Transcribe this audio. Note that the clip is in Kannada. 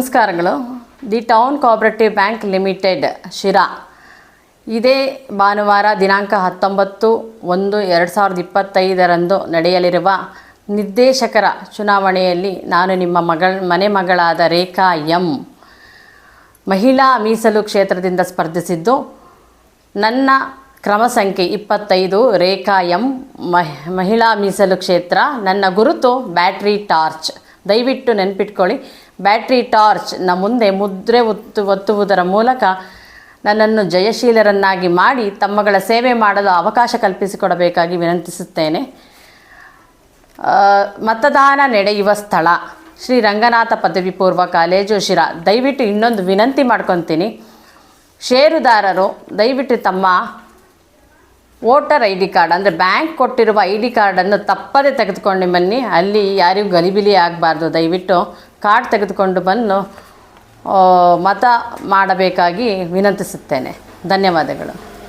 ನಮಸ್ಕಾರಗಳು. The town cooperative bank limited Sira ಇದೇ ಭಾನುವಾರ ದಿನಾಂಕ 19/1/2025 ನಡೆಯಲಿರುವ ನಿರ್ದೇಶಕರ ಚುನಾವಣೆಯಲ್ಲಿ ನಾನು ನಿಮ್ಮ ಮನೆ ಮಗಳಾದ ರೇಖಾ ಎಂ ಮಹಿಳಾ ಮೀಸಲು ಕ್ಷೇತ್ರದಿಂದ ಸ್ಪರ್ಧಿಸಿದ್ದು, ನನ್ನ ಕ್ರಮ ಸಂಖ್ಯೆ 25 ರೇಖಾ ಎಂ ಮಹಿಳಾ ಮೀಸಲು ಕ್ಷೇತ್ರ. ನನ್ನ ಗುರುತು ಬ್ಯಾಟ್ರಿ ಟಾರ್ಚ್. ದಯವಿಟ್ಟು ನೆನಪಿಟ್ಕೊಳ್ಳಿ, ಬ್ಯಾಟ್ರಿ ಟಾರ್ಚ್ನ ಮುಂದೆ ಮುದ್ರೆ ಒತ್ತುವುದರ ಮೂಲಕ ನನ್ನನ್ನು ಜಯಶೀಲರನ್ನಾಗಿ ಮಾಡಿ ತಮ್ಮಗಳ ಸೇವೆ ಮಾಡಲು ಅವಕಾಶ ಕಲ್ಪಿಸಿಕೊಡಬೇಕಾಗಿ ವಿನಂತಿಸುತ್ತೇನೆ. ಮತದಾನ ನಡೆಯುವ ಸ್ಥಳ ಶ್ರೀ ರಂಗನಾಥ ಪದವಿ ಪೂರ್ವ ಕಾಲೇಜು ಶಿರಾ. ದಯವಿಟ್ಟು ಇನ್ನೊಂದು ವಿನಂತಿ ಮಾಡ್ಕೊತೀನಿ, ಷೇರುದಾರರು ದಯವಿಟ್ಟು ತಮ್ಮ ವೋಟರ್ ಐ ಡಿ ಕಾರ್ಡ್ ಅಂದರೆ ಬ್ಯಾಂಕ್ ಕೊಟ್ಟಿರುವ ಐ ಡಿ ಕಾರ್ಡನ್ನು ತಪ್ಪದೇ ತೆಗೆದುಕೊಂಡು ಬನ್ನಿ. ಅಲ್ಲಿ ಯಾರಿಗೂ ಗಲಿಬಿಲಿ ಆಗಬಾರ್ದು. ದಯವಿಟ್ಟು ಕಾರ್ಡ್ ತೆಗೆದುಕೊಂಡು ಬಂದು ಮತ ಮಾಡಬೇಕಾಗಿ ವಿನಂತಿಸುತ್ತೇನೆ. ಧನ್ಯವಾದಗಳು.